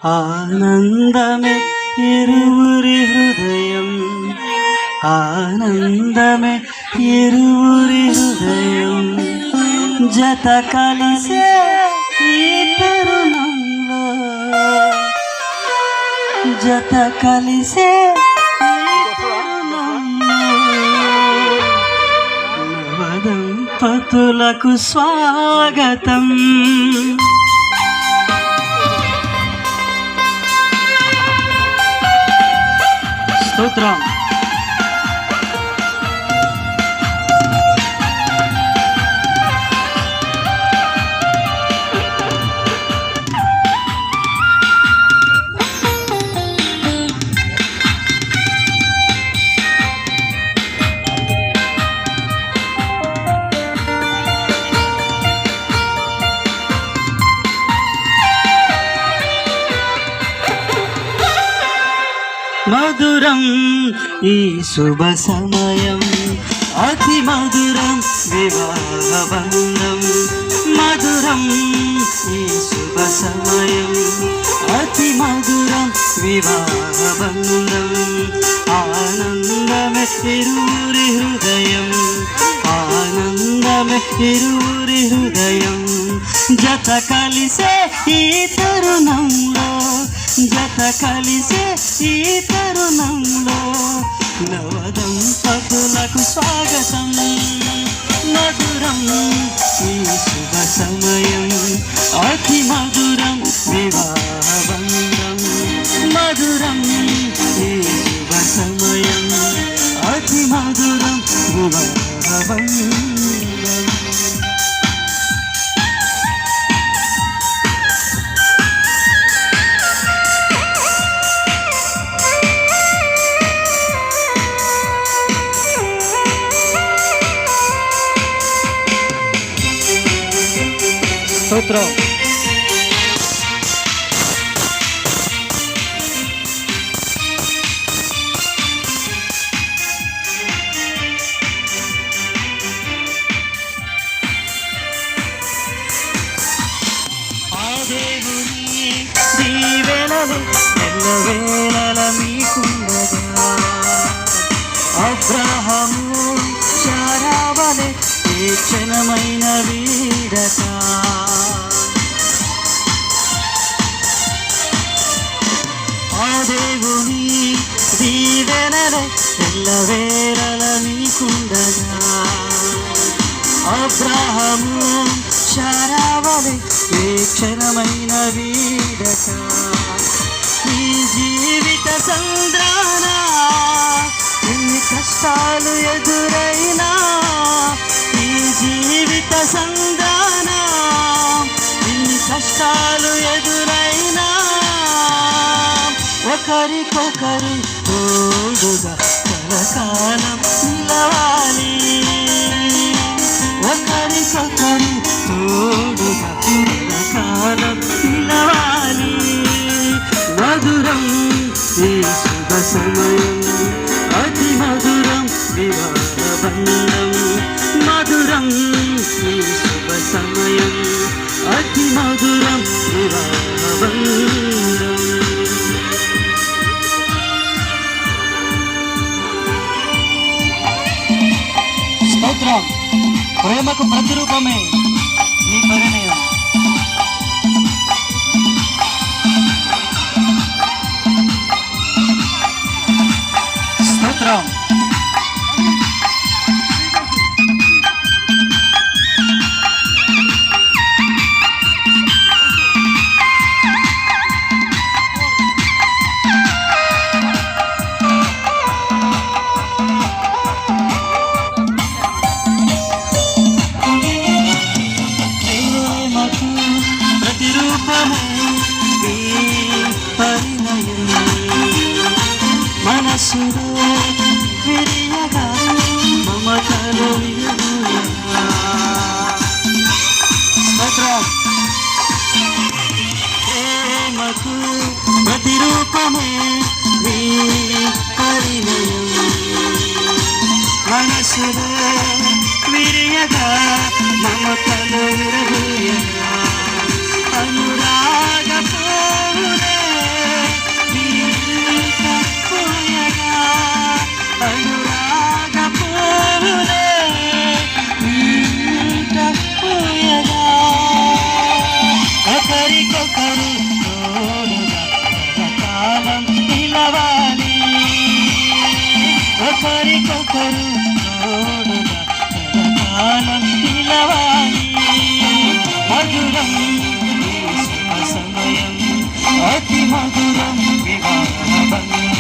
ఆనందమే ఇరువురి హృదయం, ఆనందమే ఇరువురి హృదయం, జత కలిసే ఈ తరుణంలో, జత కలిసే నవదంపతులకు స్వాగతం. స్తోత్రం. మధురం ఈ శుభ సమయం, అతి మధురం వివాహ బంధం. మధురం ఈ శుభ సమయం, అతి మధురం వివాహ బంధం. ఆనందమే ఇరువురి హృదయం, ఆనందమే ఇరువురి హృదయం, జత కలిసే ఈ తరుణంలో, జత కలిసే ఈ తరుణంలో. నవదంపతులకు స్వాగతం. మధురం ఈ శుభ సమయం, అతి మధురం వివాహ బంధం. మధురం ఈ శుభ సమయం, అతి మధురం వివాహ బంధం. స్తోత్రం. ఆ దేవుని దీవెనలు ఎల్లవేళల మీకుండగా, అబ్రహాము శారావలె ఏ క్షణమైన వీడక. దేవుని దీవెనలే ఎల్లవేళల నీకుండగా, అబ్రహాము శారావలె ఏ క్షణమైన వీడక. ఈ జీవిత సంద్రాన ఎన్ని కష్టాలు ఎదురైనా, ఈ జీవిత సంద్రాన ఎన్ని కష్టాలు ఎదురైనా, ఒకరికొకరు తోడుగా కలకాలం నిలవాలి. ఒకరికొకరు తోడుగా కలకాలం నిలవాలి. మధురం ఈ శుభ సమయం, అతి మధురం వివాహ బంధం. మధురం ఈ శుభ సమయం, అతి మధురం వివాహ బంధం. స్తోత్రం. ప్రేమకు ప్రతిరూపమే నీ పరిణయం. స్తోత్రం. మనసులో విరియగా మమతలు విరుగుగా. ప్రేమకు ప్రతిరూపమే నీ పరిణయం. మనసులో విరియగా మమతలు విరుగుగా. అనురాగ పోరే ఒకరికొకరు తోడుగా కలకాలం నిలవాలి. మధురం ఈ శుభ సమయం, అతి మధురం వివాహ బంధం.